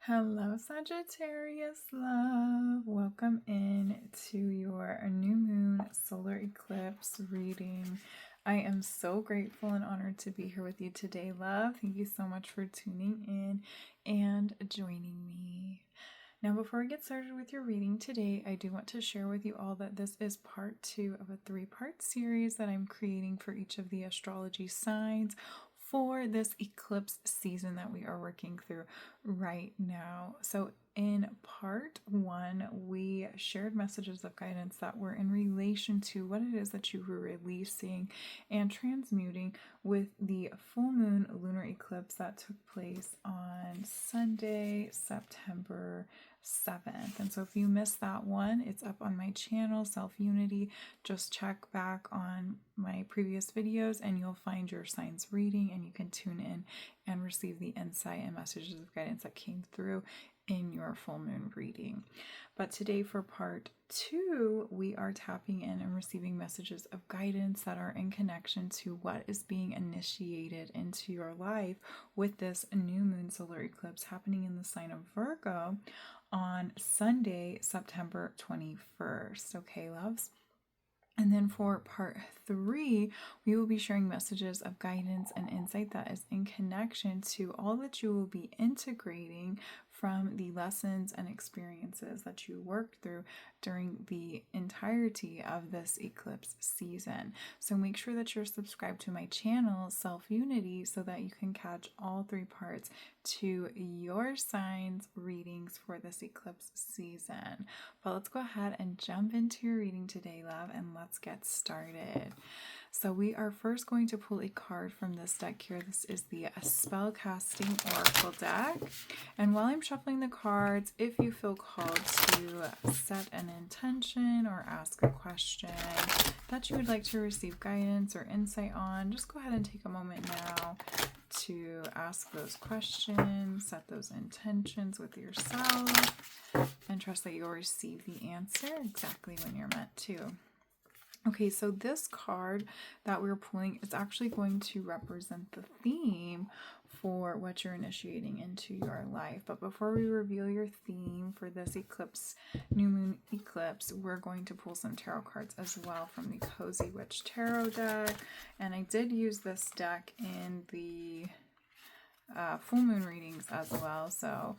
Hello, Sagittarius love. Welcome in to your new moon solar eclipse reading. I am so grateful and honored to be here with you today, love. Thank you so much for tuning in and joining me. Now, before we get started with your reading today, I do want to share with you all that this is part 2 of a 3-part series that I'm creating for each of the astrology signs for this eclipse season that we are working through right now. So in part 1, we shared messages of guidance that were in relation to what it is that you were releasing and transmuting with the full moon lunar eclipse that took place on Sunday, September 7th. And so if you missed that one, it's up on my channel, Self-Unity. Just check back on my previous videos and you'll find your signs reading, and you can tune in and receive the insight and messages of guidance that came through in your full moon reading. But today for part 2, we are tapping in and receiving messages of guidance that are in connection to what is being initiated into your life with this new moon solar eclipse happening in the sign of Virgo on Sunday, September 21st. Okay, loves? And then for part 3, we will be sharing messages of guidance and insight that is in connection to all that you will be integrating from the lessons and experiences that you worked through during the entirety of this eclipse season. So make sure that you're subscribed to my channel, Self-Unity, so that you can catch all 3 parts to your signs readings for this eclipse season. But let's go ahead and jump into your reading today, love, and let's get started. So we are first going to pull a card from this deck here. This is the Spellcasting Oracle deck. And while I'm shuffling the cards, if you feel called to set an intention or ask a question that you would like to receive guidance or insight on, just go ahead and take a moment now to ask those questions, set those intentions with yourself, and trust that you'll receive the answer exactly when you're meant to. Okay, so this card that we're pulling is actually going to represent the theme for what you're initiating into your life. But before we reveal your theme for this eclipse, new moon eclipse, we're going to pull some tarot cards as well from the Cozy Witch Tarot deck. And I did use this deck in the full moon readings as well, so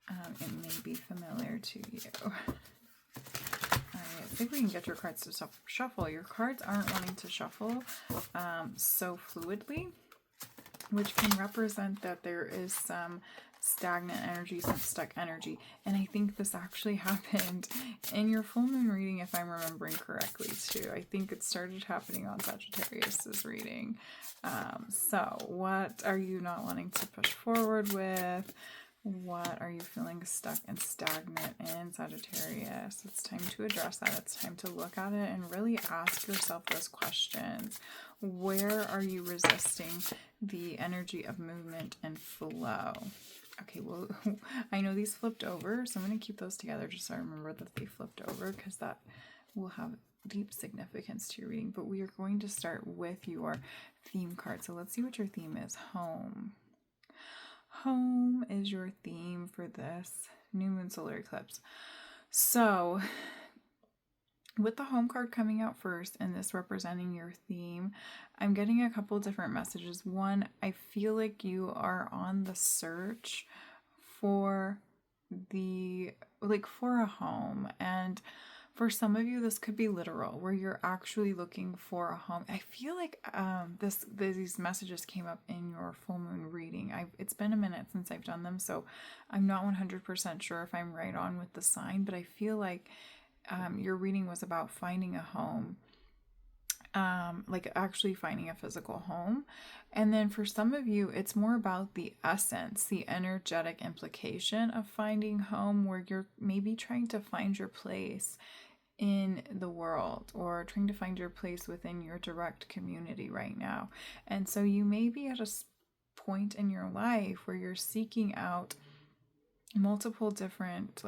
it may be familiar to you. I think we can get your cards to shuffle. Your cards aren't wanting to shuffle so fluidly, which can represent that there is some stagnant energy, some stuck energy. And I think this actually happened in your full moon reading, if I'm remembering correctly too. I think it started happening on Sagittarius's reading. So what are you not wanting to push forward with? What are you feeling stuck and stagnant in, Sagittarius? It's time to address that. It's time to look at it and really ask yourself those questions. Where are you resisting the energy of movement and flow? Okay, well, I know these flipped over, so I'm going to keep those together just so I remember that they flipped over, because that will have deep significance to your reading. But we are going to start with your theme card. So let's see what your theme is. Home. Home is your theme for this new moon solar eclipse. So with the home card coming out first and this representing your theme, I'm getting a couple different messages. One, I feel like you are on the search for for a home, and for some of you, this could be literal, where you're actually looking for a home. I feel like these messages came up in your full moon reading. It's been a minute since I've done them, so I'm not 100% sure if I'm right on with the sign, but I feel like your reading was about finding a home, like actually finding a physical home. And then for some of you, it's more about the essence, the energetic implication of finding home, where you're maybe trying to find your place in the world or trying to find your place within your direct community right now. And so you may be at a point in your life where you're seeking out multiple different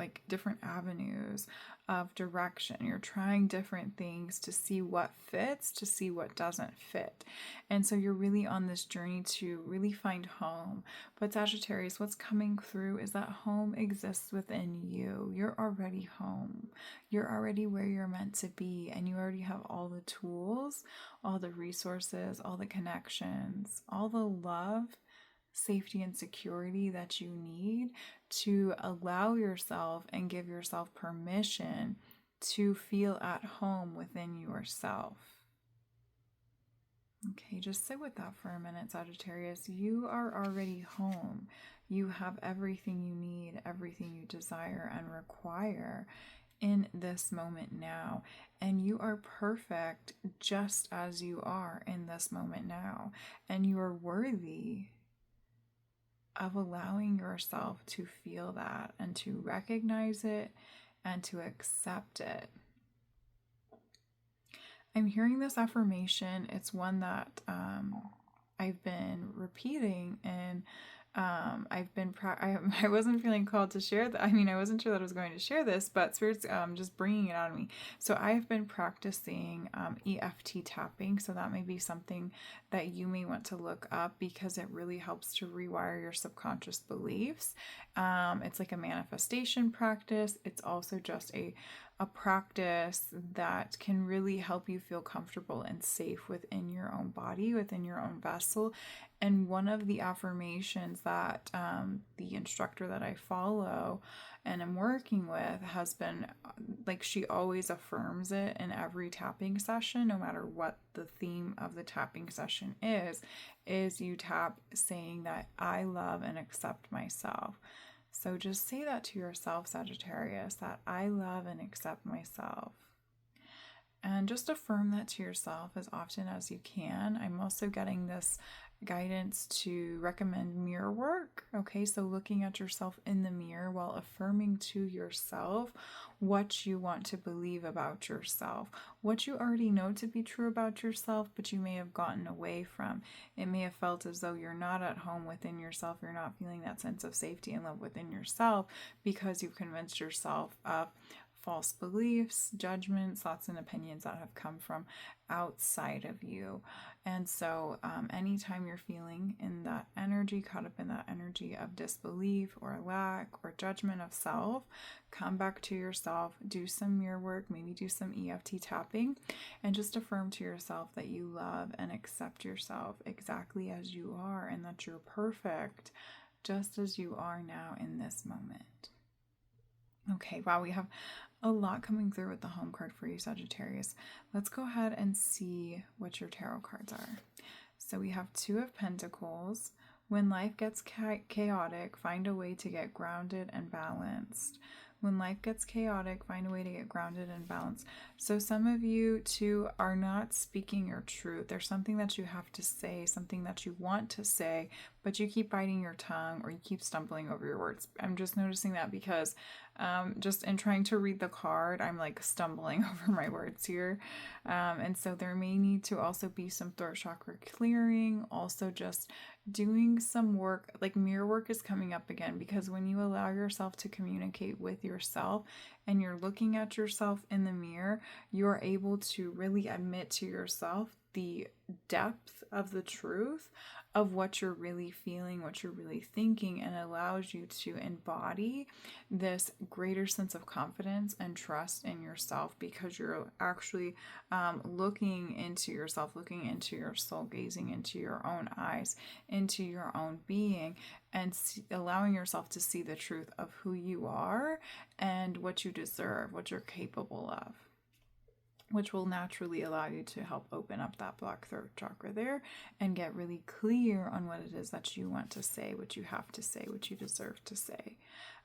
avenues of direction. You're trying different things to see what fits, to see what doesn't fit. And so you're really on this journey to really find home. But Sagittarius, what's coming through is that home exists within you. You're already home. You're already where you're meant to be, and you already have all the tools, all the resources, all the connections, all the love, safety, and security that you need to allow yourself and give yourself permission to feel at home within yourself. Okay, just sit with that for a minute, Sagittarius. You are already home. You have everything you need, everything you desire and require in this moment now. And you are perfect just as you are in this moment now. And you are worthy of allowing yourself to feel that and to recognize it and to accept it. I'm hearing this affirmation. It's one that I've been repeating, and I wasn't feeling called to share that. I mean, I wasn't sure that I was going to share this, but Spirit's just bringing it out of me. So I have been practicing EFT tapping. So that may be something that you may want to look up, because it really helps to rewire your subconscious beliefs. It's like a manifestation practice. It's also just a practice that can really help you feel comfortable and safe within your own body, within your own vessel. And one of the affirmations that the instructor that I follow and I'm working with has been she always affirms it in every tapping session, no matter what the theme of the tapping session is you tap saying that I love and accept myself. So just say that to yourself, Sagittarius, that I love and accept myself. And just affirm that to yourself as often as you can. I'm also getting this guidance to recommend mirror work. Okay, so looking at yourself in the mirror while affirming to yourself what you want to believe about yourself, what you already know to be true about yourself, but you may have gotten away from. It may have felt as though you're not at home within yourself. You're not feeling that sense of safety and love within yourself because you've convinced yourself of false beliefs, judgments, thoughts, and opinions that have come from outside of you. And so anytime you're feeling in that energy, caught up in that energy of disbelief or lack or judgment of self, come back to yourself, do some mirror work, maybe do some EFT tapping, and just affirm to yourself that you love and accept yourself exactly as you are, and that you're perfect just as you are now in this moment. Okay, wow, we have a lot coming through with the home card for you, Sagittarius. Let's go ahead and see what your tarot cards are. So we have Two of Pentacles. When life gets chaotic, find a way to get grounded and balanced. When life gets chaotic, find a way to get grounded and balanced. So some of you too are not speaking your truth. There's something that you have to say, something that you want to say, but you keep biting your tongue or you keep stumbling over your words. I'm just noticing that because just in trying to read the card, I'm stumbling over my words here. And so there may need to also be some throat chakra clearing, also just doing some work, mirror work is coming up again, because when you allow yourself to communicate with yourself and you're looking at yourself in the mirror, you're able to really admit to yourself the depth of the truth of what you're really feeling, what you're really thinking, and allows you to embody this greater sense of confidence and trust in yourself, because you're actually looking into yourself, looking into your soul, gazing into your own eyes, into your own being, and allowing yourself to see the truth of who you are and what you deserve, what you're capable of, which will naturally allow you to help open up that black throat chakra there and get really clear on what it is that you want to say, what you have to say, what you deserve to say.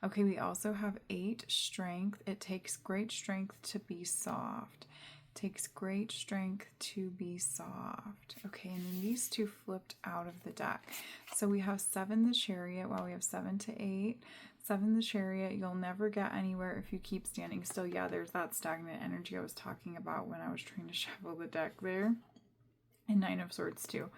Okay, we also have 8, strength. It takes great strength to be soft. It takes great strength to be soft. Okay, and then these two flipped out of the deck. So we have 7, the Chariot, while we have 7 to 8. 7, the Chariot, you'll never get anywhere if you keep standing still. Yeah, there's that stagnant energy I was talking about when I was trying to shuffle the deck there. and Nine of Swords too.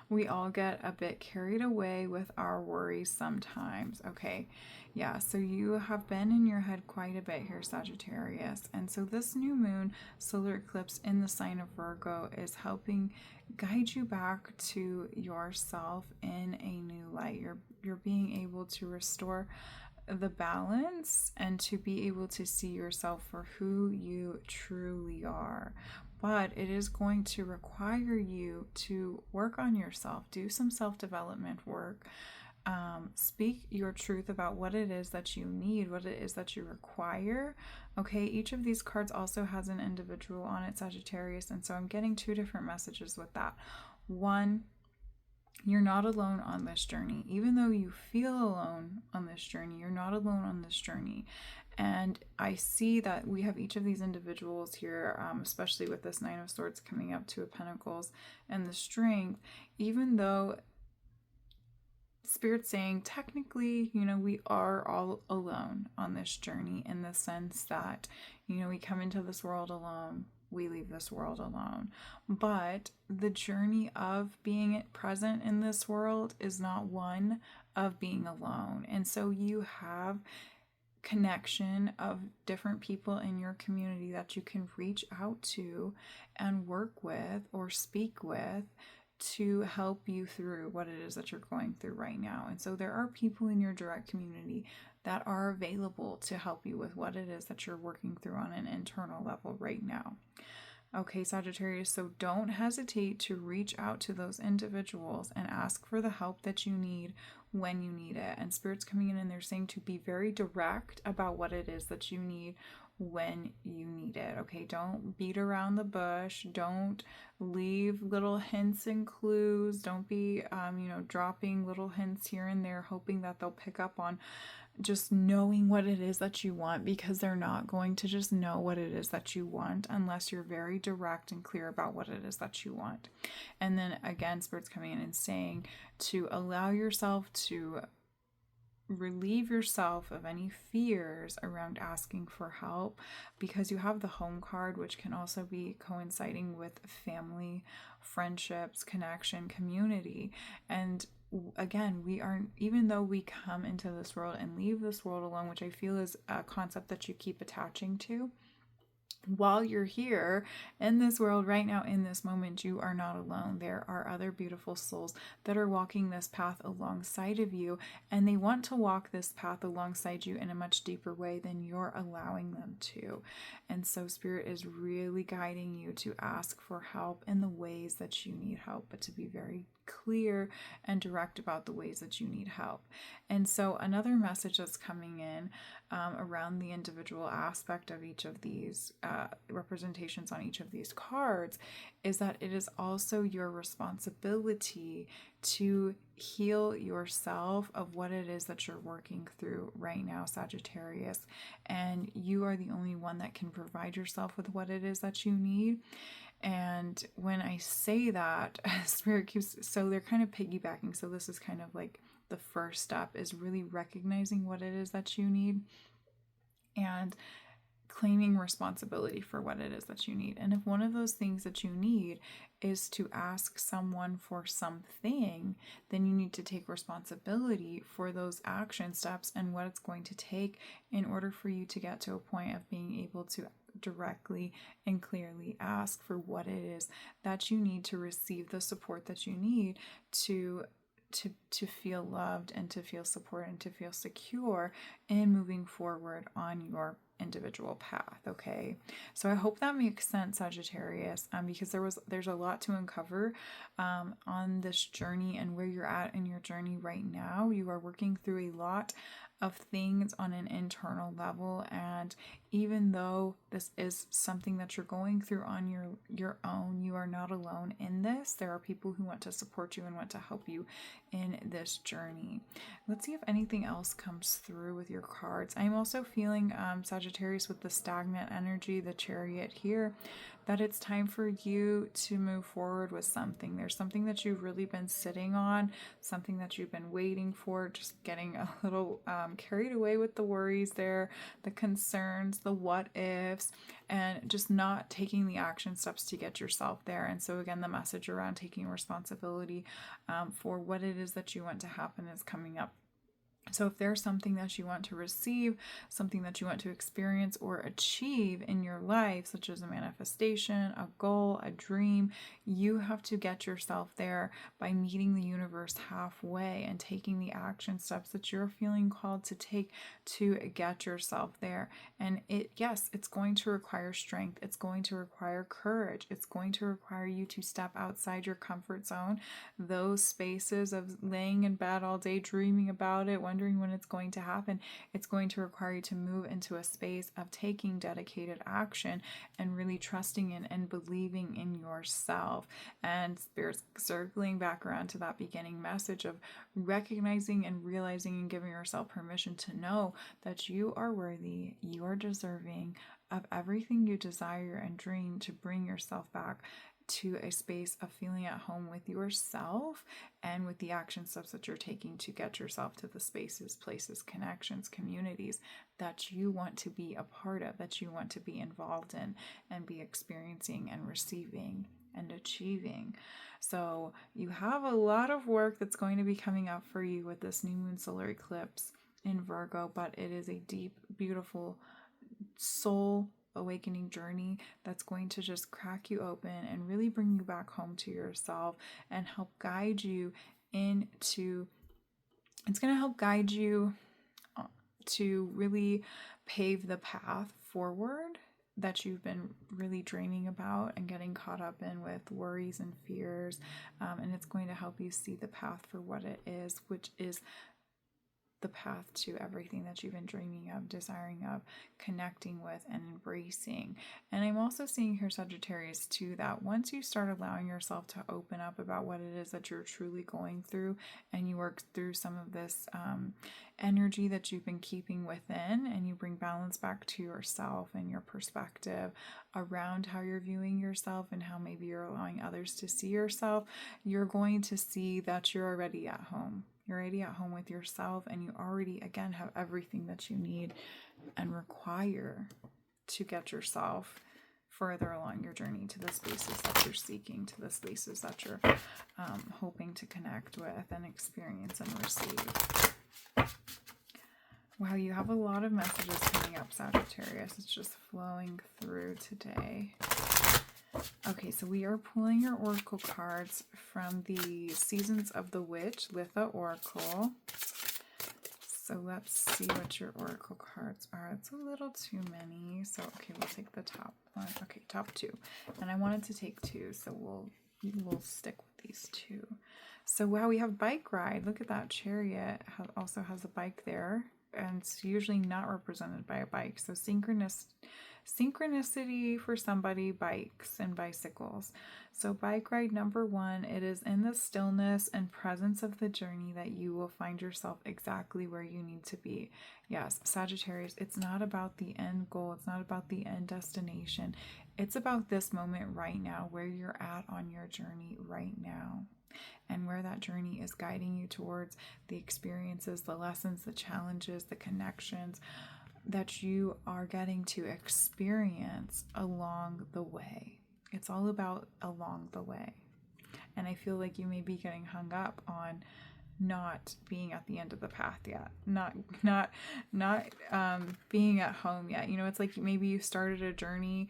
We all get a bit carried away with our worries sometimes. Okay, yeah, so you have been in your head quite a bit here, Sagittarius. And so this new moon solar eclipse in the sign of Virgo is helping guide you back to yourself in a new light. You're being able to restore the balance and to be able to see yourself for who you truly are. But it is going to require you to work on yourself, do some self-development work, speak your truth about what it is that you need, what it is that you require. Okay, each of these cards also has an individual on it, Sagittarius, and so I'm getting two different messages with that. One, you're not alone on this journey. Even though you feel alone on this journey, you're not alone on this journey. And I see that we have each of these individuals here, especially with this Nine of Swords coming up, Two of Pentacles, and the Strength. Even though Spirit's saying technically, we are all alone on this journey, in the sense that, we come into this world alone, we leave this world alone. But the journey of being present in this world is not one of being alone. And so you have connection of different people in your community that you can reach out to and work with or speak with to help you through what it is that you're going through right now. And so there are people in your direct community that are available to help you with what it is that you're working through on an internal level right now. Okay, Sagittarius, so don't hesitate to reach out to those individuals and ask for the help that you need when you need it. And Spirit's coming in and they're saying to be very direct about what it is that you need when you need it. Okay, don't beat around the bush. Don't leave little hints and clues. Don't be, dropping little hints here and there, hoping that they'll pick up on just knowing what it is that you want, because they're not going to just know what it is that you want unless you're very direct and clear about what it is that you want. And then again, Spirit's coming in and saying to allow yourself to relieve yourself of any fears around asking for help, because you have the Home card, which can also be coinciding with family, friendships, connection, community. And again, even though we come into this world and leave this world alone, which I feel is a concept that you keep attaching to, while you're here in this world right now, in this moment, you are not alone. There are other beautiful souls that are walking this path alongside of you, and they want to walk this path alongside you in a much deeper way than you're allowing them to. And so Spirit is really guiding you to ask for help in the ways that you need help, but to be very clear and direct about the ways that you need help. And so another message that's coming in around the individual aspect of each of these representations on each of these cards is that it is also your responsibility to heal yourself of what it is that you're working through right now, Sagittarius. And you are the only one that can provide yourself with what it is that you need. And when I say that, Spirit keeps, so they're kind of piggybacking. So this is kind of like the first step, is really recognizing what it is that you need and claiming responsibility for what it is that you need. And if one of those things that you need is to ask someone for something, then you need to take responsibility for those action steps and what it's going to take in order for you to get to a point of being able to directly and clearly ask for what it is that you need to receive the support that you need to feel loved and to feel supported and to feel secure in moving forward on your individual path. Okay, so I hope that makes sense, Sagittarius, because there's a lot to uncover on this journey and where you're at in your journey right now. You are working through a lot of things on an internal level, and even though this is something that you're going through on your own, you are not alone in this. There are people who want to support you and want to help you in this journey. Let's see if anything else comes through with your cards. I'm also feeling Sagittarius with the stagnant energy, the Chariot here, that it's time for you to move forward with something. There's something that you've really been sitting on, something that you've been waiting for, just getting a little carried away with the worries there, the concerns, the what ifs, and just not taking the action steps to get yourself there. And so again, the message around taking responsibility for what it is that you want to happen is coming up. So if there's something that you want to receive, something that you want to experience or achieve in your life, such as a manifestation, a goal, a dream, you have to get yourself there by meeting the universe halfway and taking the action steps that you're feeling called to take to get yourself there. And yes, it's going to require strength. It's going to require courage. It's going to require you to step outside your comfort zone, those spaces of laying in bed all day, dreaming about it, wondering when it's going to happen. It's going to require you to move into a space of taking dedicated action and really trusting in and believing in yourself. And Spirit's circling back around to that beginning message of recognizing and realizing and giving yourself permission to know that you are worthy, you are deserving of everything you desire and dream, to bring yourself back to a space of feeling at home with yourself and with the action steps that you're taking to get yourself to the spaces, places, connections, communities that you want to be a part of, that you want to be involved in and be experiencing and receiving and achieving. So you have a lot of work that's going to be coming up for you with this new moon solar eclipse in Virgo, but it is a deep, beautiful soul awakening journey that's going to just crack you open and really bring you back home to yourself and help guide you it's going to help guide you to really pave the path forward that you've been really dreaming about and getting caught up in with worries and fears. And it's going to help you see the path for what it is, which is the path to everything that you've been dreaming of, desiring of, connecting with, and embracing. And I'm also seeing here, Sagittarius, too, that once you start allowing yourself to open up about what it is that you're truly going through, and you work through some of this energy that you've been keeping within, and you bring balance back to yourself and your perspective around how you're viewing yourself and how maybe you're allowing others to see yourself, you're going to see that you're already at home. You're already at home with yourself, and you already, again, have everything that you need and require to get yourself further along your journey to the spaces that you're seeking, to the spaces that you're hoping to connect with and experience and receive. Wow, you have a lot of messages coming up, Sagittarius. It's just flowing through today. Okay, so we are pulling your oracle cards from the Seasons of the Witch, Litha Oracle. So let's see what your oracle cards are. It's a little too many. So, okay, we'll take the top one. Okay, top two. And I wanted to take two, so we'll stick with these two. So, wow, we have bike ride. Look at that. Chariot also has a bike there. And it's usually not represented by a bike. So synchronicity for somebody, bikes and bicycles. So bike ride number one, it is in the stillness and presence of the journey that you will find yourself exactly where you need to be. Yes, Sagittarius, it's not about the end goal. It's not about the end destination. It's about this moment right now, where you're at on your journey right now. And where that journey is guiding you towards the experiences, the lessons, the challenges, the connections that you are getting to experience along the way. It's all about along the way. And I feel like you may be getting hung up on not being at the end of the path yet, not being at home yet. You know, it's like maybe you started a journey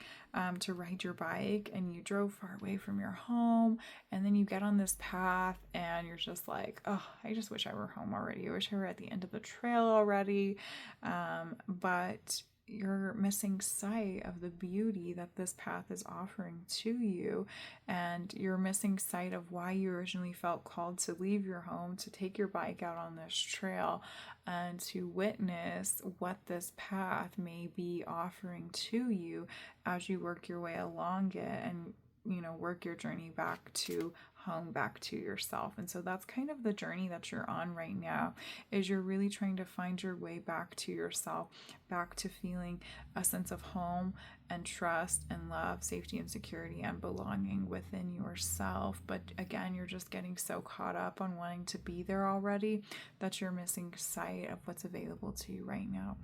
to ride your bike and you drove far away from your home, and then you get on this path and you're just like, oh, I just wish I were home already. I wish I were at the end of the trail already. But you're missing sight of the beauty that this path is offering to you, and you're missing sight of why you originally felt called to leave your home, to take your bike out on this trail, and to witness what this path may be offering to you as you work your way along it and, you know, work your journey back to home, back to yourself. And so that's kind of the journey that you're on right now, is you're really trying to find your way back to yourself, back to feeling a sense of home and trust and love, safety and security and belonging within yourself. But again, you're just getting so caught up on wanting to be there already that you're missing sight of what's available to you right now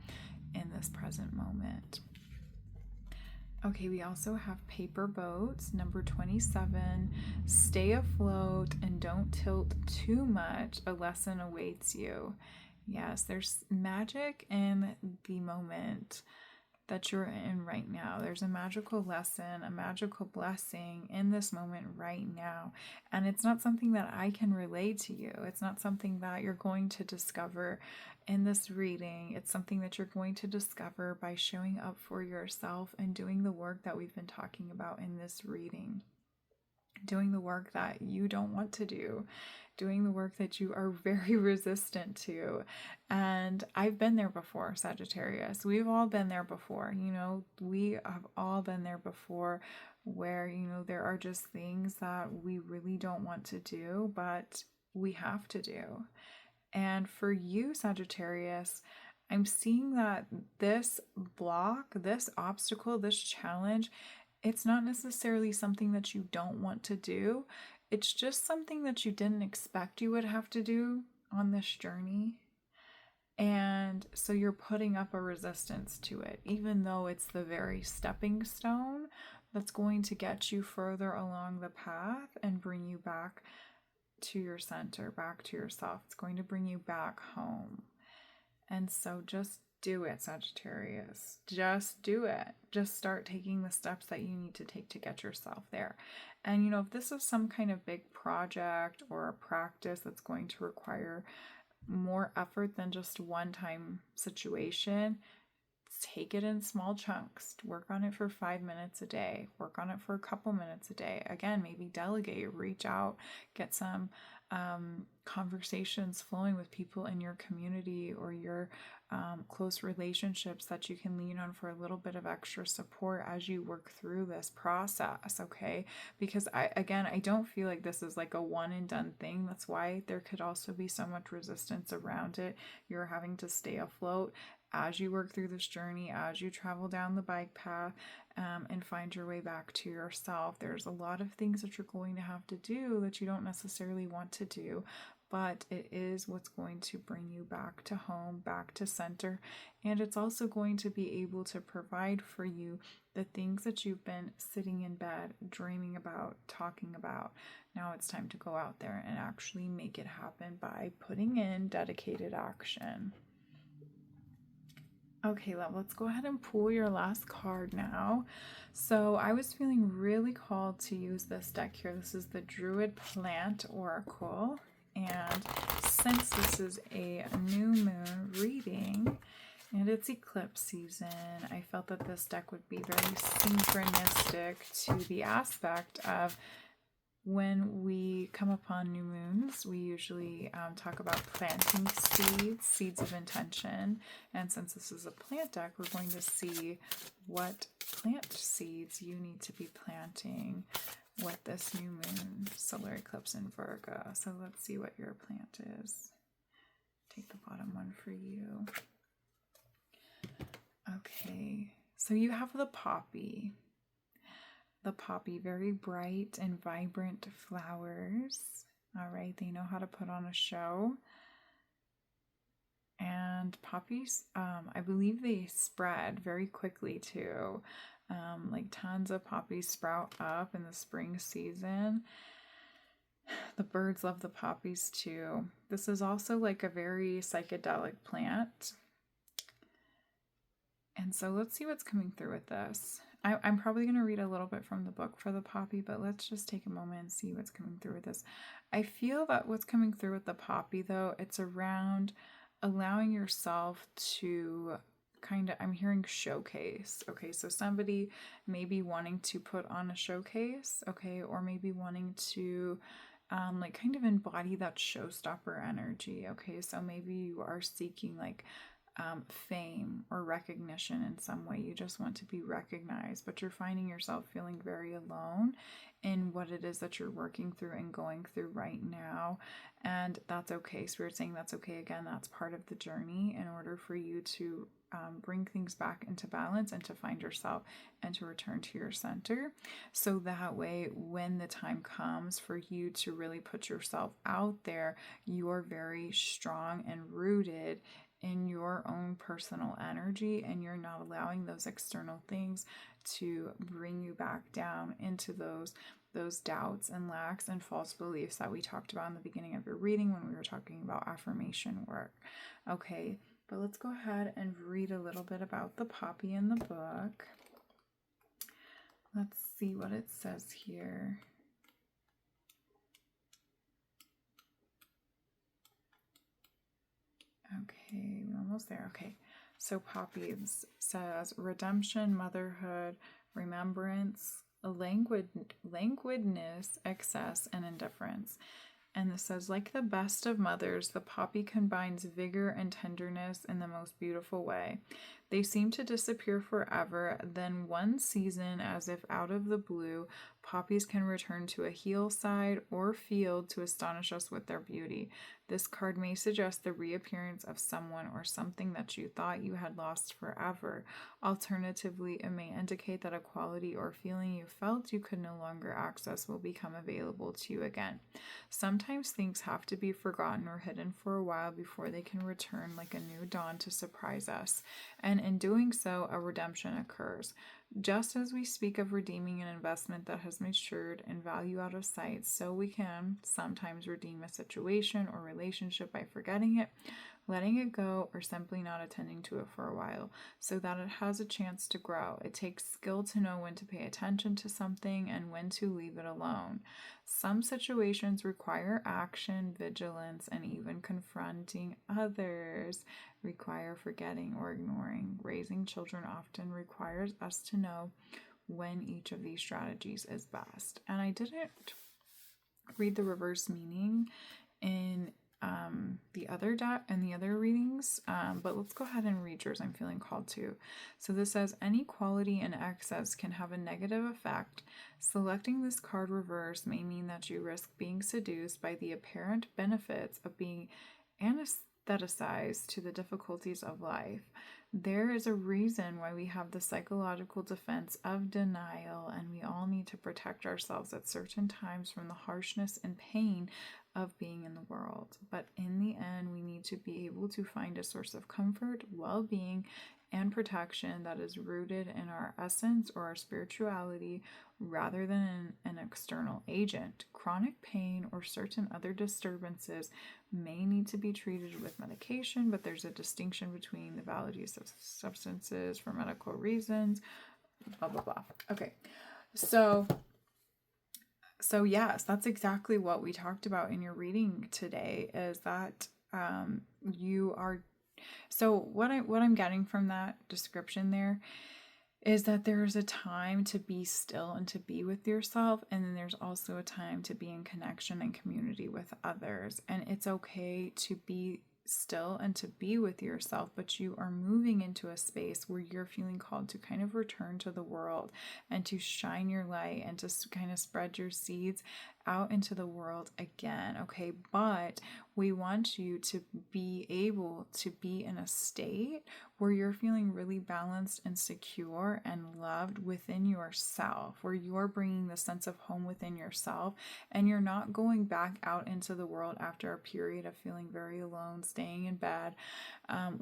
in this present moment. Okay, we also have paper boats, number 27. Stay afloat and don't tilt too much. A lesson awaits you. Yes, there's magic in the moment that you're in right now. There's a magical lesson, a magical blessing in this moment right now. And it's not something that I can relay to you. It's not something that you're going to discover in this reading. It's something that you're going to discover by showing up for yourself and doing the work that we've been talking about in this reading. Doing the work that you don't want to do, doing the work that you are very resistant to. And I've been there before, Sagittarius. We've all been there before. We have all been there before, where, there are just things that we really don't want to do, but we have to do. And for you, Sagittarius, I'm seeing that this block, this obstacle, this challenge, it's not necessarily something that you don't want to do. It's just something that you didn't expect you would have to do on this journey. And so you're putting up a resistance to it, even though it's the very stepping stone that's going to get you further along the path and bring you back to your center, back to yourself. It's going to bring you back home. And so just do it, Sagittarius. Just do it. Just start taking the steps that you need to take to get yourself there. And if this is some kind of big project or a practice that's going to require more effort than just one-time situation, take it in small chunks. Work on it for 5 minutes a day. Work on it for a couple minutes a day. Again, maybe delegate, reach out, get some conversations flowing with people in your community or your close relationships that you can lean on for a little bit of extra support as you work through this process, okay? Because I don't feel like this is like a one and done thing. That's why there could also be so much resistance around it. You're having to stay afloat as you work through this journey, as you travel down the bike path, and find your way back to yourself. There's a lot of things that you're going to have to do that you don't necessarily want to do, but it is what's going to bring you back to home, back to center, and it's also going to be able to provide for you the things that you've been sitting in bed, dreaming about, talking about. Now it's time to go out there and actually make it happen by putting in dedicated action. Okay, love, let's go ahead and pull your last card now. So I was feeling really called to use this deck here. This is the Druid Plant Oracle. And since this is a new moon reading and it's eclipse season, I felt that this deck would be very synchronistic to the aspect of when we come upon new moons. We usually talk about planting seeds of intention. And since this is a plant deck, we're going to see what plant seeds you need to be planting with this new moon solar eclipse in Virgo. So let's see what your plant is. Take the bottom one for you. Okay, so you have the poppy. The poppy, very bright and vibrant flowers. All right, they know how to put on a show. And poppies, I believe they spread very quickly too. Like tons of poppies sprout up in the spring season. The birds love the poppies too. This is also like a very psychedelic plant. And so let's see what's coming through with this. I'm probably going to read a little bit from the book for the poppy, but let's just take a moment and see what's coming through with this. I feel that what's coming through with the poppy, though, it's around allowing yourself to I'm hearing showcase. Okay, so somebody may be wanting to put on a showcase, okay, or maybe wanting to kind of embody that showstopper energy. Okay, so maybe you are seeking fame or recognition in some way. You just want to be recognized, but you're finding yourself feeling very alone in what it is that you're working through and going through right now. And that's okay. Spirit saying that's okay. Again, that's part of the journey in order for you to bring things back into balance and to find yourself and to return to your center. So that way, when the time comes for you to really put yourself out there, you are very strong and rooted in your own personal energy, and you're not allowing those external things to bring you back down into those doubts and lacks and false beliefs that we talked about in the beginning of your reading when we were talking about affirmation work. Okay, but let's go ahead and read a little bit about the poppy in the book. Let's see what it says here. Okay, we're almost there. Okay, so poppy says redemption, motherhood, remembrance, languidness, excess, and indifference. And this says, like the best of mothers, the poppy combines vigor and tenderness in the most beautiful way. They seem to disappear forever. Then one season, as if out of the blue, poppies can return to a hillside or field to astonish us with their beauty. This card may suggest the reappearance of someone or something that you thought you had lost forever. Alternatively, it may indicate that a quality or feeling you felt you could no longer access will become available to you again. Sometimes things have to be forgotten or hidden for a while before they can return like a new dawn to surprise us. And in doing so, a redemption occurs. Just as we speak of redeeming an investment that has matured in value out of sight, so we can sometimes redeem a situation or relationship by forgetting it, letting it go, or simply not attending to it for a while, so that it has a chance to grow. It takes skill to know when to pay attention to something and when to leave it alone. Some situations require action, vigilance, and even confronting. Others require forgetting or ignoring. Raising children often requires us to know when each of these strategies is best. And I didn't read the reverse meaning in the other deck and the other readings, but let's go ahead and read yours. I'm feeling called to. So this says, any quality in excess can have a negative effect. Selecting this card reverse may mean that you risk being seduced by the apparent benefits of being anesthetized to the difficulties of life. There is a reason why we have the psychological defense of denial, and we all need to protect ourselves at certain times from the harshness and pain of being in the world. But in the end, we need to be able to find a source of comfort, well-being, and protection that is rooted in our essence or our spirituality rather than an external agent. Chronic pain or certain other disturbances may need to be treated with medication, but there's a distinction between the valid use of substances for medical reasons, blah, blah, blah. Okay, so yes, that's exactly what we talked about in your reading today, is that you are. So what I'm getting from that description there is that there is a time to be still and to be with yourself, and then there's also a time to be in connection and community with others. And it's okay to be still and to be with yourself, but you are moving into a space where you're feeling called to kind of return to the world and to shine your light and to kind of spread your seeds out into the world again. Okay, but we want you to be able to be in a state where you're feeling really balanced and secure and loved within yourself, where you're bringing the sense of home within yourself, and you're not going back out into the world after a period of feeling very alone, staying in bed.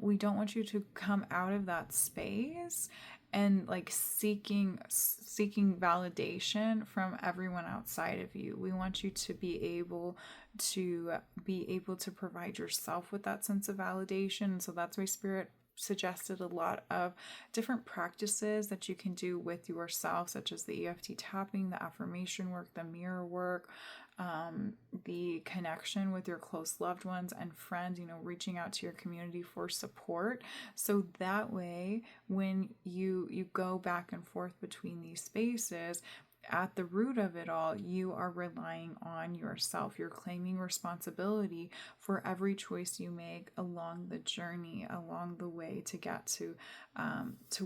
We don't want you to come out of that space and like seeking validation from everyone outside of you. We want you to be able to provide yourself with that sense of validation. So that's why Spirit suggested a lot of different practices that you can do with yourself, such as the EFT tapping, the affirmation work, the mirror work, the connection with your close loved ones and friends, reaching out to your community for support. So that way, when you go back and forth between these spaces, at the root of it all, you are relying on yourself. You're claiming responsibility for every choice you make along the journey, along the way to get to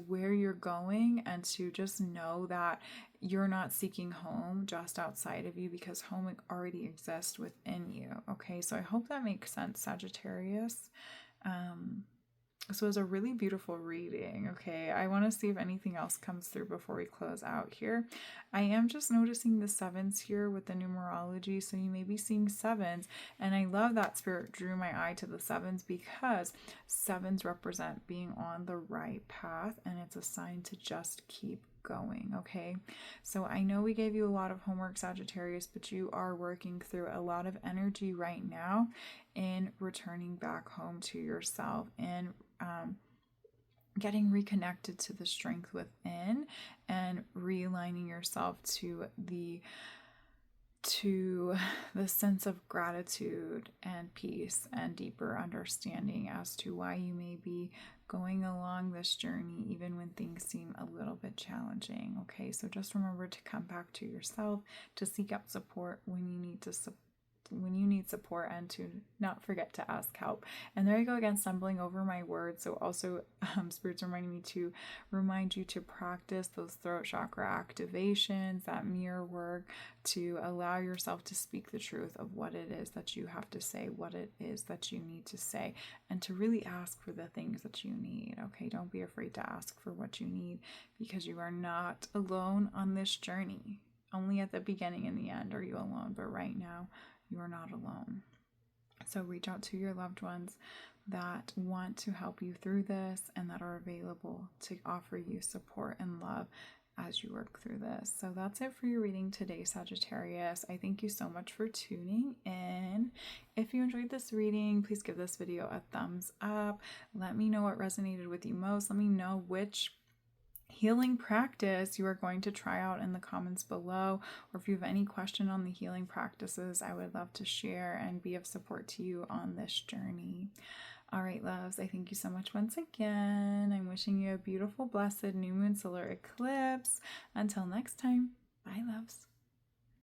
where you're going, and to just know that you're not seeking home just outside of you, because home already exists within you. Okay, so I hope that makes sense, Sagittarius. This was a really beautiful reading. Okay, I want to see if anything else comes through before we close out here. I am just noticing the sevens here with the numerology, so you may be seeing sevens, and I love that Spirit drew my eye to the sevens, because sevens represent being on the right path, and it's a sign to just keep going. Okay, so I know we gave you a lot of homework, Sagittarius, but you are working through a lot of energy right now in returning back home to yourself, and getting reconnected to the strength within, and realigning yourself to the sense of gratitude and peace and deeper understanding as to why you may be going along this journey even when things seem a little bit challenging. Okay, so just remember to come back to yourself, to seek out support when you need support, and to not forget to ask help. And there you go again, stumbling over my words. So also Spirit's reminding me to remind you to practice those throat chakra activations, that mirror work, to allow yourself to speak the truth of what it is that you have to say, what it is that you need to say, and to really ask for the things that you need. Okay, don't be afraid to ask for what you need, because you are not alone on this journey. Only at the beginning and the end are you alone, but right now you are not alone. So reach out to your loved ones that want to help you through this, and that are available to offer you support and love as you work through this. So that's it for your reading today, Sagittarius. I thank you so much for tuning in. If you enjoyed this reading, please give this video a thumbs up. Let me know what resonated with you most. Let me know which healing practice you are going to try out in the comments below, or if you have any question on the healing practices, I would love to share and be of support to you on this journey. All right, loves, I thank you so much once again. I'm wishing you a beautiful, blessed new moon solar eclipse. Until next time, bye, loves.